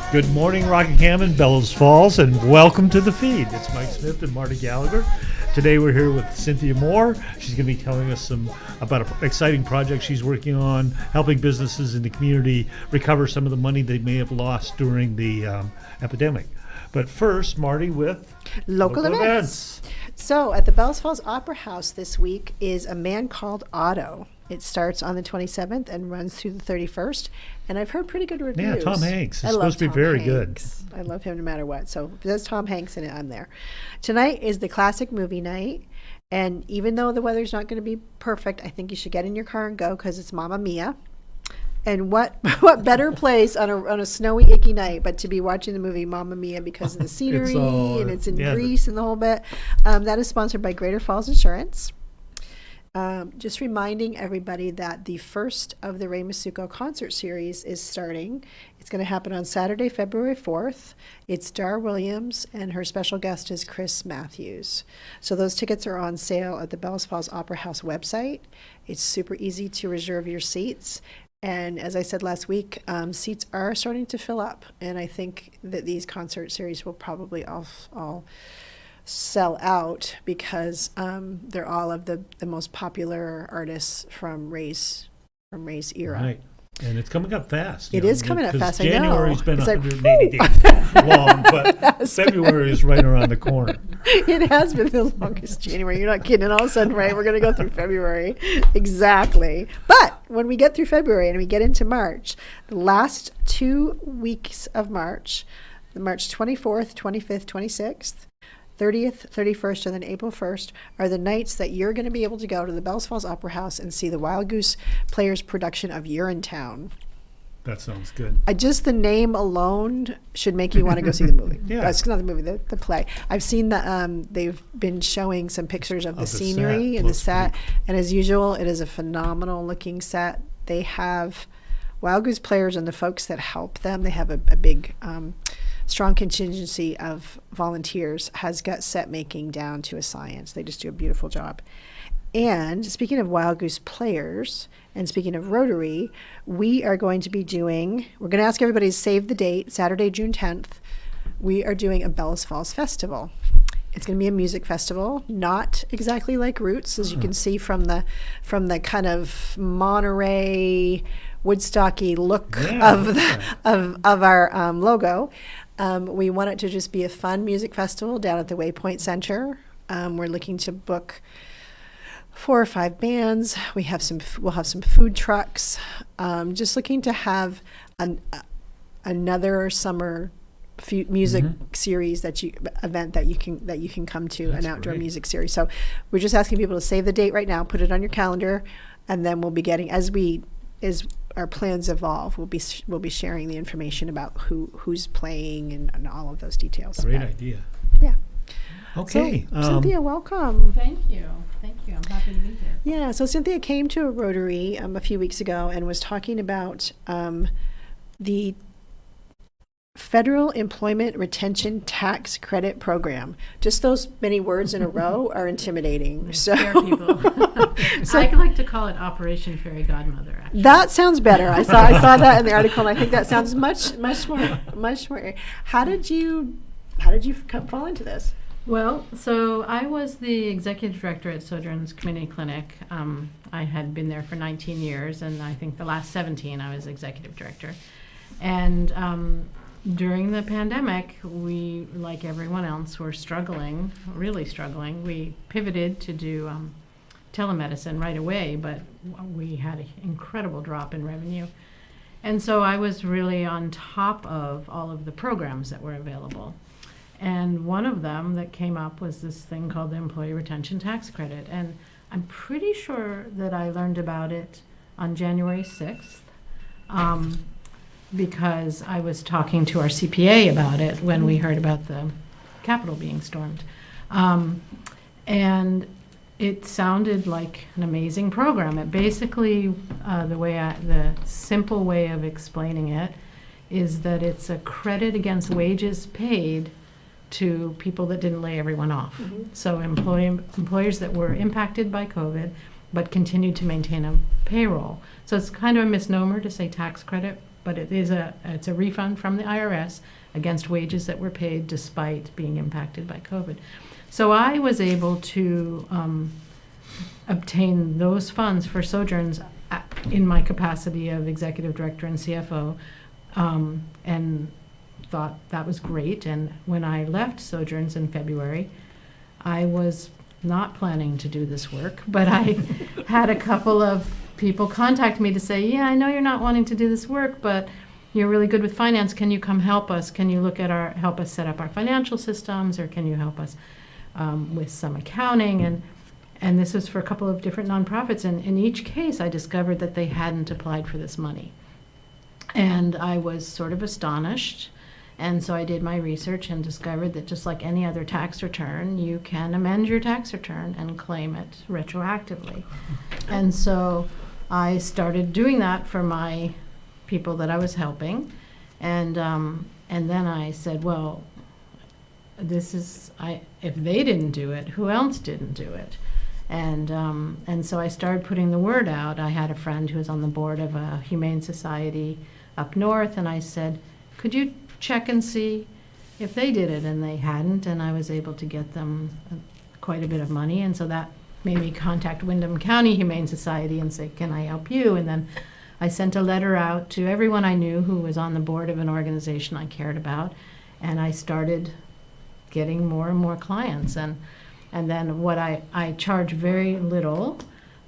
Good morning, Rockingham and Bellows Falls, and welcome to the feed. It's Mike Smith and Marty Gallagher. Today we're here with Cynthia Moore. She's going to be telling us about an exciting project she's working on, helping businesses in the community recover some of the money they may have lost during the epidemic. But first, Marty with Local events. So at the Bellows Falls Opera House this week is A Man Called Otto. It starts on the 27th and runs through the 31st. And I've heard pretty good reviews. Yeah, Tom Hanks. It's supposed to be very good. I love him no matter what. So if there's Tom Hanks in it, I'm there. Tonight is the classic movie night. And even though the weather's not going to be perfect, I think you should get in your car and go because it's Mamma Mia. And what better place on a snowy, icky night but to be watching the movie Mamma Mia because of the scenery and it's in Greece and the whole bit. That is sponsored by Greater Falls Insurance. Just reminding everybody that the first of the Ray Masuko concert series is starting. It's going to happen on Saturday, February 4th. It's Dar Williams, and her special guest is Chris Matthews. So those tickets are on sale at the Bellows Falls Opera House website. It's super easy to reserve your seats. And as I said last week, seats are starting to fill up. And I think that these concert series will probably all sell out because they're all of the most popular artists from Ray's era. Right. And it's coming up fast. It is coming up fast, I know. January's been It's 180 days long, but February is right around the corner. It has been the longest January. You're not kidding. And all of a sudden, right, we're going to go through February. Exactly. But when we get through February and we get into March, the last 2 weeks of March, the March 24th, 25th, 26th, 30th, 31st, and then April 1st are the nights that you're going to be able to go to the Bellows Falls Opera House and see the Wild Goose Players production of Urinetown. That sounds good. Just the name alone should make you want to go see the movie. Yeah. That's not the movie, the play. I've seen they've been showing some pictures of the scenery set. and the set, and as usual, it is a phenomenal looking set. They have Wild Goose Players and the folks that help them. They have a big strong contingency of volunteers, has got set making down to a science. They just do a beautiful job. And speaking of Wild Goose Players, and speaking of Rotary, we're going to ask everybody to save the date, Saturday, June 10th. We are doing a Bellows Falls Festival. It's going to be a music festival, not exactly like Roots, as you can see from the kind of Monterey, Woodstocky look of our logo. We want it to just be a fun music festival down at the Waypoint Center. We're looking to book 4 or 5 bands. We'll have some food trucks. Just looking to have another summer music series event that you can come to. That's an outdoor music series. So we're just asking people to save the date right now, put it on your calendar, and then we'll be getting as our plans evolve, we'll be sharing the information about who's playing and all of those details. Great idea. Yeah. Okay. So, Cynthia, welcome. Thank you. I'm happy to be here. Yeah. So Cynthia came to a Rotary a few weeks ago and was talking about the Federal Employment Retention Tax Credit Program. Just those many words in a row are intimidating. So, Scare people. I like to call it Operation Fairy Godmother. Actually. That sounds better. I saw that in the article, and I think that sounds much more. How did you fall into this? Well, so I was the executive director at Sojourn's Community Clinic. I had been there for 19 years, and I think the last 17 I was executive director. And during the pandemic, we, like everyone else, were really struggling. We pivoted to do telemedicine right away, but we had an incredible drop in revenue. And so I was really on top of all of the programs that were available. And one of them that came up was this thing called the Employee Retention Tax Credit. And I'm pretty sure that I learned about it on January 6th. Because I was talking to our CPA about it when we heard about the Capitol being stormed. And it sounded like an amazing program. It basically, the simple way of explaining it is that it's a credit against wages paid to people that didn't lay everyone off. So employers that were impacted by COVID but continued to maintain a payroll. So it's kind of a misnomer to say tax credit, but it's a refund from the IRS against wages that were paid despite being impacted by COVID. So I was able to obtain those funds for Sojourns in my capacity of executive director and CFO, and thought that was great. And when I left Sojourns in February, I was not planning to do this work, but I had a couple of people contact me to say, yeah, I know you're not wanting to do this work, but you're really good with finance. Can you come help us? Can you help us set up our financial systems, or can you help us with some accounting? And this was for a couple of different nonprofits. And in each case, I discovered that they hadn't applied for this money. And I was sort of astonished. And so I did my research and discovered that just like any other tax return, you can amend your tax return and claim it retroactively. And so I started doing that for my people that I was helping. And then I said, well, if they didn't do it, who else didn't do it? And so I started putting the word out. I had a friend who was on the board of a humane society up north, and I said, could you check and see if they did it? And they hadn't, and I was able to get them quite a bit of money. And so that made me contact Windham County Humane Society and say, can I help you? And then I sent a letter out to everyone I knew who was on the board of an organization I cared about, and I started getting more and more clients. And then what I charge very little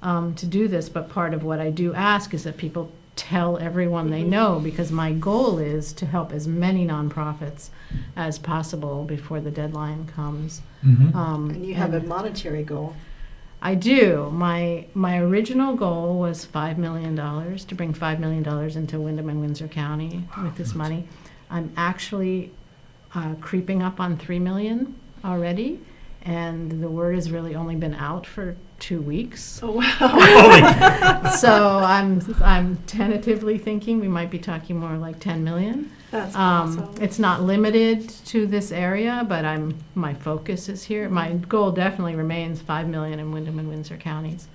to do this, but part of what I do ask is that people tell everyone they know, because my goal is to help as many nonprofits as possible before the deadline comes. And you have a monetary goal. I do. My original goal was $5 million, to bring $5 million into Windham and Windsor County with this money. I'm actually creeping up on $3 million already, and the word has really only been out for 2 weeks. Oh, wow. So I'm tentatively thinking we might be talking more like 10 million. That's awesome. It's not limited to this area, but my focus is here. My goal definitely remains 5 million in Windham and Windsor counties.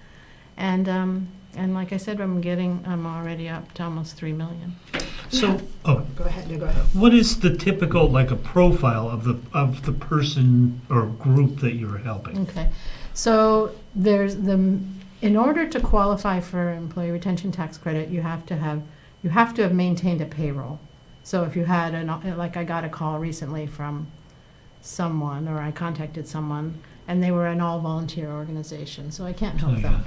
And like I said, I'm already up to almost 3 million. So, Go ahead. No, go ahead. what is the typical, a profile of the person or group that you're helping? Okay, so in order to qualify for employee retention tax credit, you have to have maintained a payroll. So if you had I got a call recently from someone, or I contacted someone, and they were an all volunteer organization, so I can't help them.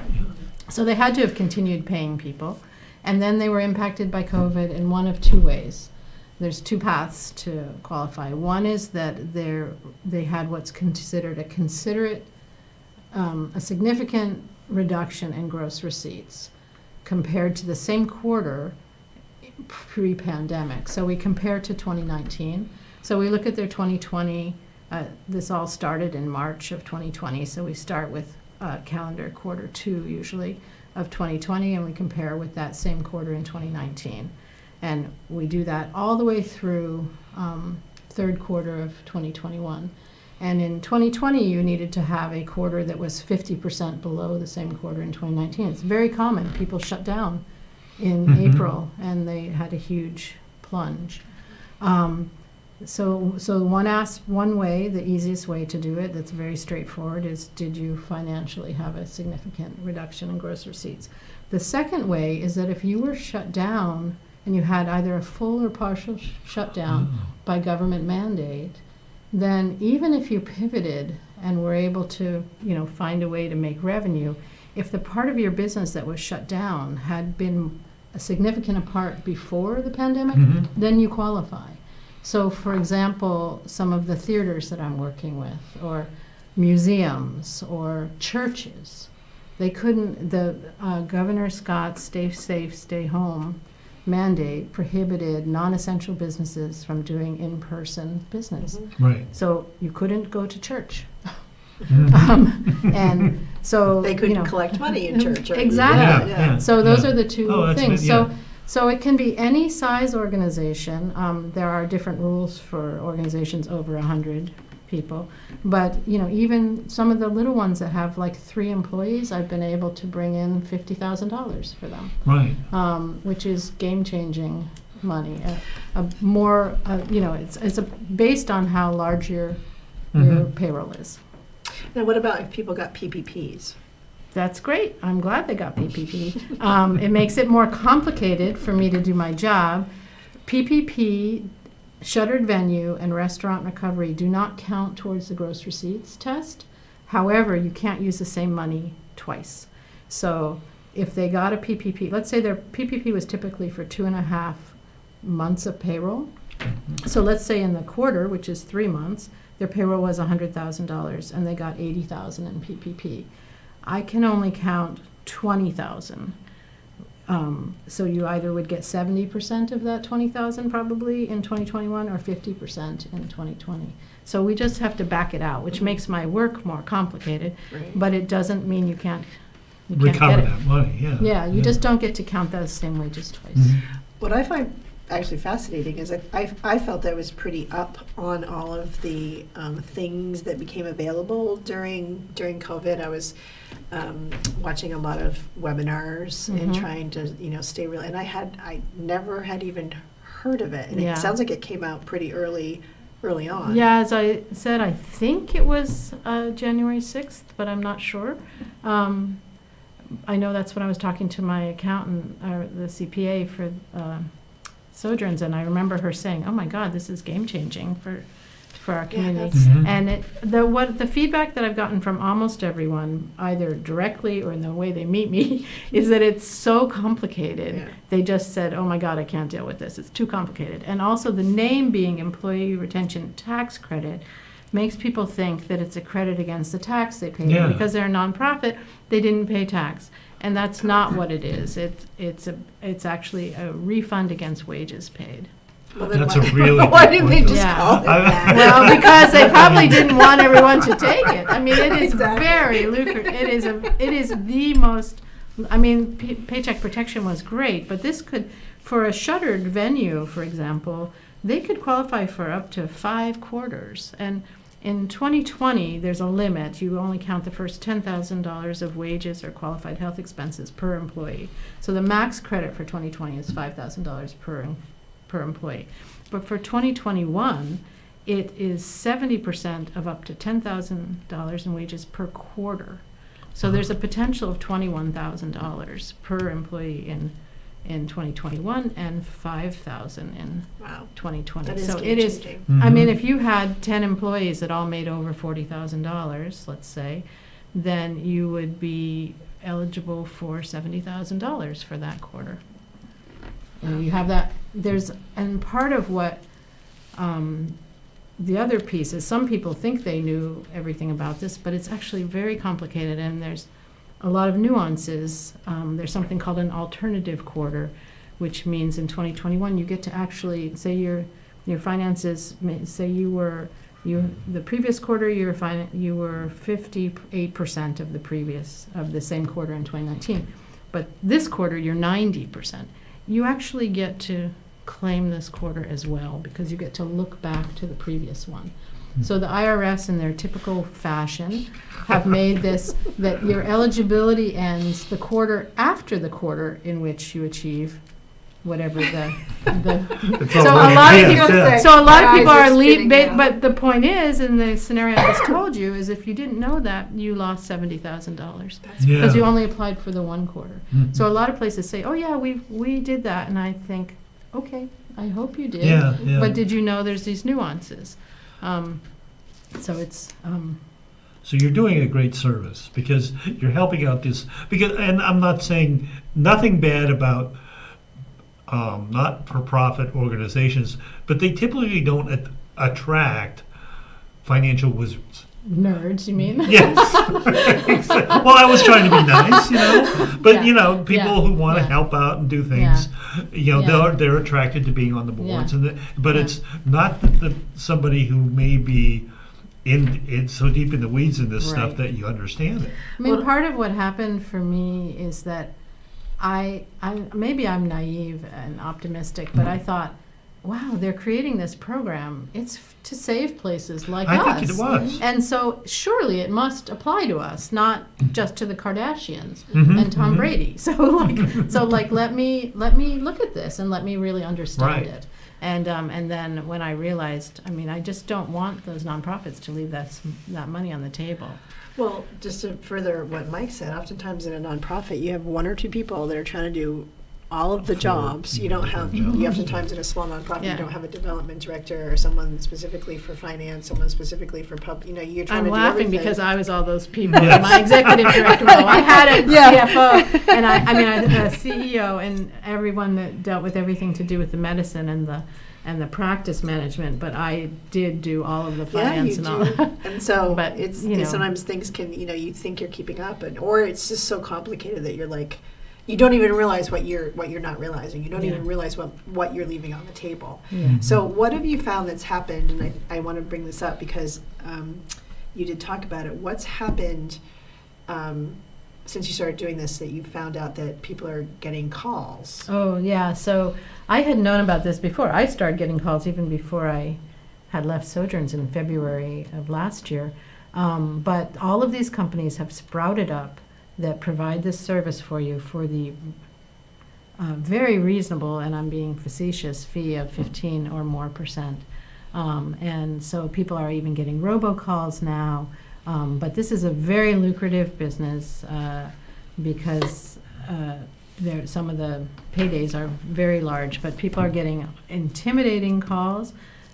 So they had to have continued paying people. And then they were impacted by COVID in one of two ways. There's two paths to qualify. One is that they had what's considered a significant reduction in gross receipts compared to the same quarter pre-pandemic. So we compare to 2019. So we look at their 2020. This all started in March of 2020. So we start with calendar quarter 2 usually of 2020, and we compare with that same quarter in 2019. And we do that all the way through third quarter of 2021. And in 2020, you needed to have a quarter that was 50% below the same quarter in 2019. It's very common. People shut down in April, and they had a huge plunge. So one way, the easiest way to do it, that's very straightforward, is did you financially have a significant reduction in gross receipts? The second way is that if you were shut down and you had either a full or partial shutdown by government mandate, then even if you pivoted and were able to, find a way to make revenue, if the part of your business that was shut down had been a significant part before the pandemic, then you qualify. So, for example, some of the theaters that I'm working with, or museums, or churches, they couldn't, the Governor Scott's Stay Safe, Stay Home mandate prohibited non-essential businesses from doing in-person business. Right. So you couldn't go to church. And so They couldn't collect money in church. Right? Exactly. Yeah. So those are the two things. Yeah. So it can be any size organization. There are different rules for organizations over 100 people. But, even some of the little ones that have 3 employees, I've been able to bring in $50,000 for them. Right. Which is game-changing money, a more, it's based on how large your payroll is. Now, what about if people got PPPs? That's great. I'm glad they got PPP. It makes it more complicated for me to do my job. PPP, shuttered venue, and restaurant recovery do not count towards the gross receipts test. However, you can't use the same money twice. So if they got a PPP, let's say their PPP was typically for 2.5 months of payroll. So let's say in the quarter, which is 3 months, their payroll was $100,000 and they got $80,000 in PPP. I can only count $20,000. So you either would get 70% of that $20,000 probably in 2021 or 50% in 2020. So we just have to back it out, which makes my work more complicated, but it doesn't mean you can't recover get it. that money. Yeah. Yeah, you just don't get to count those same wages twice. What I find actually fascinating is I felt I was pretty up on all of the things that became available during COVID. I was watching a lot of webinars and trying to stay real. And I never had even heard of it. And Yeah. it sounds like it came out pretty early on. Yeah, as I said, I think it was January 6th, but I'm not sure. I know that's when I was talking to my accountant, or the CPA for Sojourns, and I remember her saying, "Oh my God, this is game changing for our community." And the feedback that I've gotten from almost everyone, either directly or in the way they meet me, is that it's so complicated. Yeah. They just said, "Oh my God, I can't deal with this. It's too complicated." And also the name being Employee Retention Tax Credit makes people think that it's a credit against the tax they pay. Yeah. Because they're a nonprofit, they didn't pay tax. And that's not what it is. It's actually a refund against wages paid. Well, then That's a really why good didn't they point, just though. call it that? Well, because they probably didn't want everyone to take it. I mean, it is Exactly. very lucrative. It is the most. I mean, Paycheck Protection was great, but this could, for a shuttered venue, for example, they could qualify for up to 5 quarters. And in 2020, there's a limit. You only count the first $10,000 of wages or qualified health expenses per employee. So the max credit for 2020 is $5,000 per employee. But for 2021, it is 70% of up to $10,000 in wages per quarter. So there's a potential of $21,000 per employee in 2021 and $5,000 in Wow. 2020. That is So it is. game-changing. I mean, if you had 10 employees that all made over $40,000, let's say, then you would be eligible for $70,000 for that quarter. And you have that. And part of what the other piece is, some people think they knew everything about this, but it's actually very complicated, and there's a lot of nuances. There's something called an alternative quarter, which means in 2021 you get to actually say your finances. Say the previous quarter you were 58% of the same quarter in 2019, but this quarter you're 90%. You actually get to claim this quarter as well because you get to look back to the previous one. So the IRS, in their typical fashion, have made this that your eligibility ends the quarter after the quarter in which you achieve whatever the It's so a already lot of passed, people yeah. so a lot of My people eyes are are spinning now. but the point is, in the scenario I just told you, is if you didn't know that, you lost $70,000 Yeah. because you only applied for the one quarter. Mhm. So a lot of places say, "Oh yeah, we did that," and I think, okay, I hope you did. Yeah, yeah. But did you know there's these nuances? So it's So you're doing a great service because you're helping out and I'm not saying nothing bad about not-for-profit organizations, but they typically don't attract financial wizards. nerds, you mean? Yes. Well, I was trying to be nice, but Yeah. people Yeah. who want to Yeah. help out and do things, Yeah. they're attracted to being on the boards, Yeah. but Yeah. it's not that somebody who may be in so deep in the weeds in this stuff Right. that you understand it. I mean, Well- part of what happened for me is that I maybe I'm naive and optimistic, but I thought, wow, they're creating this program. It's to save places like I us. think it was. And so surely it must apply to us, not just to the Kardashians Mhm, and Tom mhm. Brady. So let me look at this and let me really understand Right. it. And then when I realized, I mean, I just don't want those nonprofits to leave that money on the table. Well, just to further what Mike said, oftentimes in a nonprofit, you have one or two people that are trying to do all of the jobs. You don't have, you oftentimes in a small nonprofit, Yeah. you don't have a development director or someone specifically for finance, someone specifically for you're trying I'm to do laughing everything. because I was all those people. In my executive director role, I had a CFO, and I had a CEO, and everyone that dealt with everything to do with the medicine and the practice management. But I did do all of the finance you and all. do. And so But, it's you know. sometimes things can, you think you're keeping up, or it's just so complicated that you're like, you don't even realize what you're not realizing. You don't Yeah. even realize what you're leaving on the table. Yeah. So what have you found that's happened? And I want to bring this up because you did talk about it. What's happened since you started doing this that you found out that people are getting calls? Oh, yeah. So I had known about this before. I started getting calls even before I had left Sojourns in February of last year. But all of these companies have sprouted up that provide this service for you for the very reasonable, and I'm being facetious, fee of 15 or more percent. And so people are even getting robocalls now. But this is a very lucrative business because some of the paydays are very large, but people are getting intimidating calls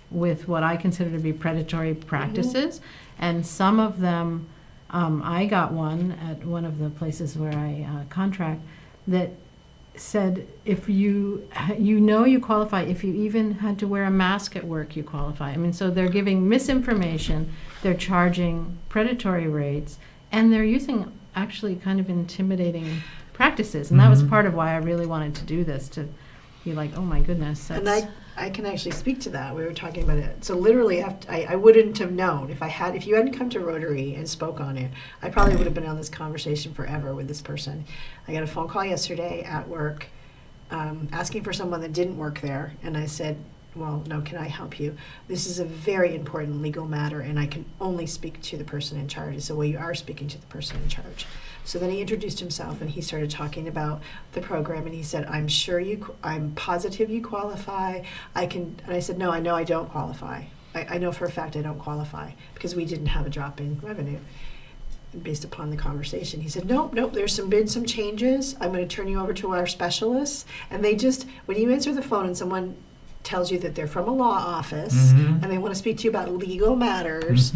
with what I consider to be predatory practices. And some of them, I got one at one of the places where I contract that said if you qualify, if you even had to wear a mask at work, you qualify. I mean, so they're giving misinformation, they're charging predatory rates, and they're using actually kind of intimidating practices. And that was part of why I really wanted to do this, to be like, oh my goodness. And I can actually speak to that. We were talking about it. So literally, I wouldn't have known if you hadn't come to Rotary and spoke on it. I probably would have been on this conversation forever with this person. I got a phone call yesterday at work asking for someone that didn't work there, and I said, well, no, can I help you? This is a very important legal matter, and I can only speak to the person in charge. So, well, you are speaking to the person in charge. So then he introduced himself, and he started talking about the program, and he said, I'm positive you qualify. And I said, no, I know I don't qualify. I know for a fact I don't qualify because we didn't have a drop in revenue based upon the conversation. He said, nope, there's been some changes. I'm going to turn you over to our specialists. And when you answer the phone and someone tells you that they're from a law office and they want to speak to you about legal matters,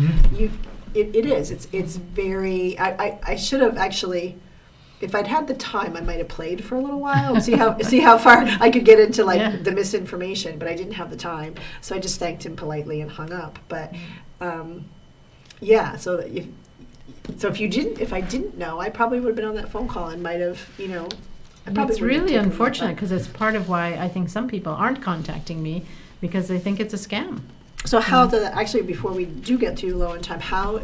it's very, I should have actually, if I'd had the time, I might have played for a little while and see how far I could get into the misinformation, but I didn't have the time. So I just thanked him politely and hung up. But so if I didn't know, I probably would have been on that phone call and might have, It's really unfortunate because it's part of why I think some people aren't contacting me because they think it's a scam. So actually, before we do get to low in time,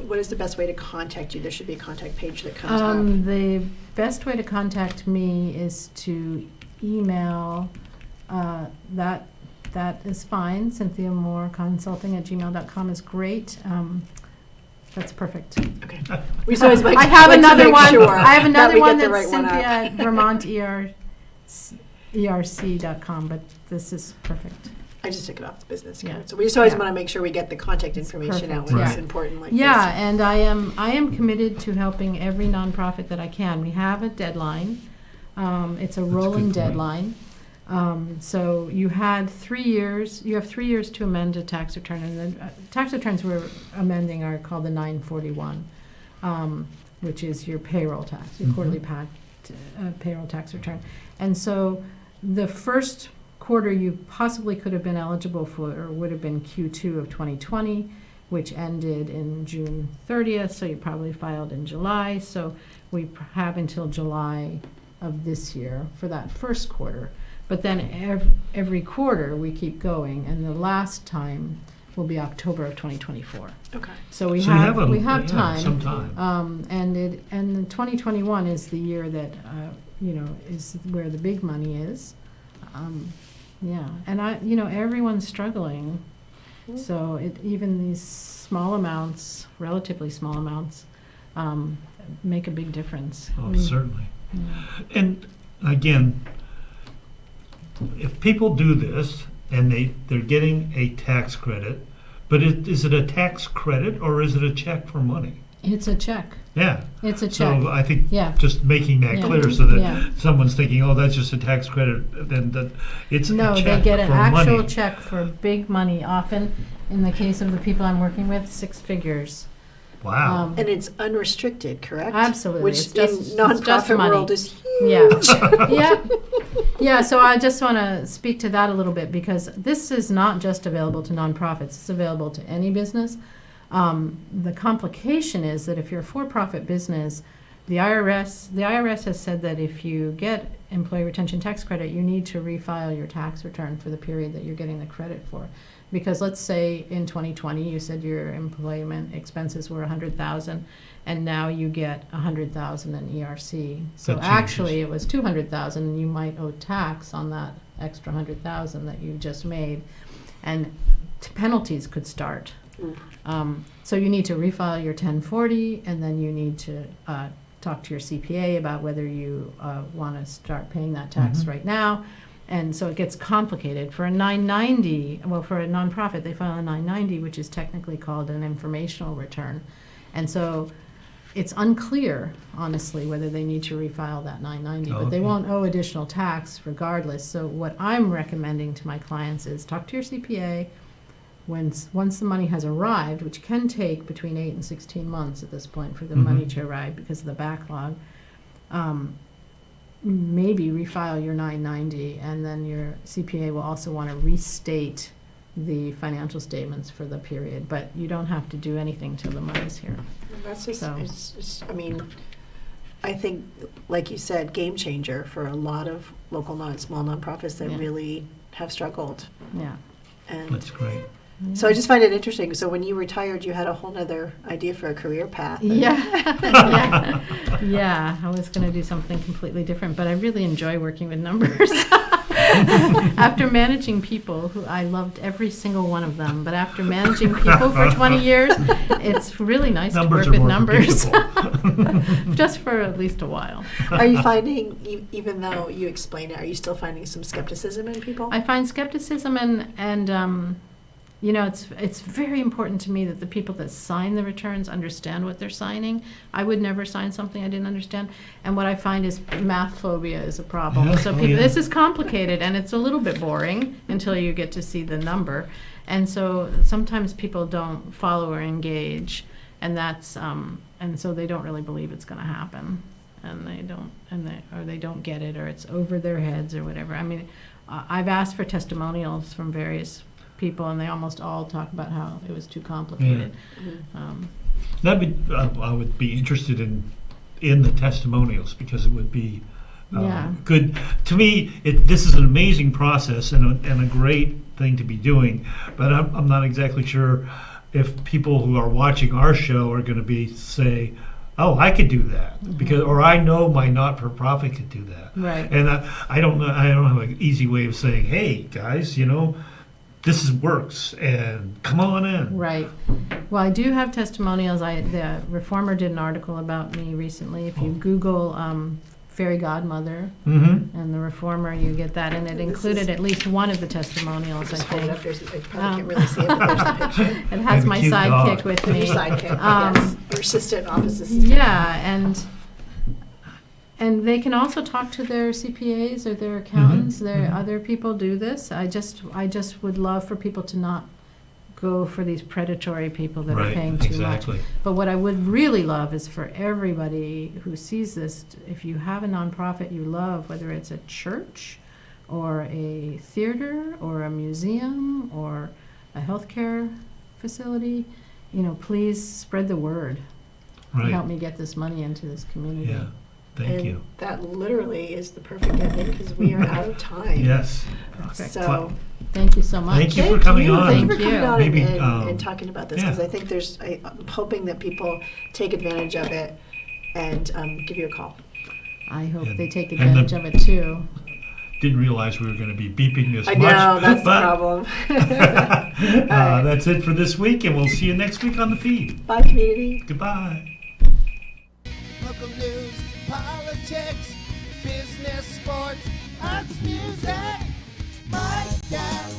what is the best way to contact you? There should be a contact page that comes up. The best way to contact me is to email. That is fine. cynthiamooreconsultating@gmail.com is great. That's perfect. Okay. We just always I have another one. Sure I have another one that's that's Cynthia@VermontERC.com, but this is perfect. I just took it off the business card. Yeah. So we just always Yeah. want to make sure we get the contact information out when Right. it's important like Yeah, this. and I am committed to helping every nonprofit that I can. We have a deadline. It's a rolling good point. deadline. So you had 3 years. You have 3 years to amend a tax return, and the tax returns we're amending are called the 941, which is your payroll tax, your quarterly payroll tax return. And so the first quarter you possibly could have been eligible for would have been Q2 of 2020, which ended in June 30th. So you probably filed in July. So we have until July of this year for that first quarter. But then every quarter we keep going, and the last time will be October of 2024. Okay. So we So have you have time. some time. And 2021 is the year that is where the big money is. Yeah, and everyone's struggling. So even these small amounts, relatively small amounts, make a big difference. Oh, certainly. And again, if people do this and they're getting a tax credit, but is it a tax credit or is it a check for money? It's a check. Yeah. It's a check. So I think Yeah. just making that Yeah. clear so that Yeah. someone's thinking, oh, that's just a tax credit, then it's No, a check they get an for actual money. check for big money, often, in the case of the people I'm working with, 6 figures. Wow. And it's unrestricted, correct? Absolutely. Which It's just- in it's just nonprofit money. world is huge. Yeah. Yeah. Yeah, so I just want to speak to that a little bit because this is not just available to nonprofits, it's available to any business. The complication is that if you're a for-profit business, the IRS has said that if you get employee retention tax credit, you need to refile your tax return for the period that you're getting the credit for. Because let's say in 2020 you said your employment expenses were $100,000 and now you get $100,000 in ERC. So That changes. actually it was $200,000 and you might owe tax on that extra $100,000 that you just made, and penalties could start. So you need to refile your 1040, and then you need to talk to your CPA about whether you want to start paying that tax right now. And so it gets complicated. For a 990, well, for a nonprofit, they file a 990, which is technically called an informational return. And so it's unclear, honestly, whether they need to refile that 990, but they Okay. won't owe additional tax regardless. So what I'm recommending to my clients is talk to your CPA. Once the money has arrived, which can take between 8 and 16 months at this point for the money to arrive because of the backlog, maybe refile your 990, and then your CPA will also want to restate the financial statements for the period, but you don't have to do anything till the money's here. That's just, So- I mean, I think, like you said, game changer for a lot of local small nonprofits that Yeah. really have struggled. Yeah. And That's great. so I just find it interesting. So when you retired, you had a whole nother idea for a career path. Yeah. Yeah. Yeah, I was going to do something completely different, but I really enjoy working with numbers. After managing people who I loved every single one of them, but after managing people for 20 years, it's really nice Numbers to are work with more numbers. predictable. Just for at least a while. Are you finding, even though you explain it, are you still finding some skepticism in people? I find skepticism and it's very important to me that the people that sign the returns understand what they're signing. I would never sign something I didn't understand. And what I find is math phobia is a problem. Yeah, So oh, people, yeah. this is complicated and it's a little bit boring until you get to see the number. And so sometimes people don't follow or engage, and that's and so they don't really believe it's going to happen, and they don't get it, or it's over their heads or whatever. I mean, I've asked for testimonials from various people, and they almost all talk about how it was too complicated. I would be interested in the testimonials because it would be Yeah. good. To me, this is an amazing process and a great thing to be doing, but I'm not exactly sure if people who are watching our show are going to say, oh, I could do that, because, or I know my not-for-profit could do that. Right. And I don't know. I don't have an easy way of saying, hey, guys, this works, and come on in. Right. Well, I do have testimonials. The Reformer did an article about me recently. If you Google fairy godmother and the Reformer, you get that, and it included at least one of the testimonials, I Just hold it up. think. I probably can't really see it, but there's the picture. It has And a my cute sidekick dog. with me. Your sidekick, yes. Your assistant, office assistant. Yeah, and they can also talk to their CPAs or their accountants. Other people do this. I just would love for people to not go for these predatory people that are paying too exactly. much. But what I would really love is for everybody who sees this, if you have a nonprofit you love, whether it's a church or a theater or a museum or a healthcare facility, please spread the word. Right. Help me get this money into this community. Yeah. Thank And you. that literally is the perfect ending because we are out of time. Yes. Perfect. So Thank you so much. Thank you for coming on. Thank you for Thank coming you. on Maybe, and talking about this, because yeah. I think I'm hoping that people take advantage of it and give you a call. I hope And- they take and advantage of it too. Didn't realize we were going to be beeping this I much. know, that's the but, problem. All right. That's it for this week, and we'll see you next week on the feed. Bye, community. Goodbye. Local news, politics, business, sports, arts, music. My dad.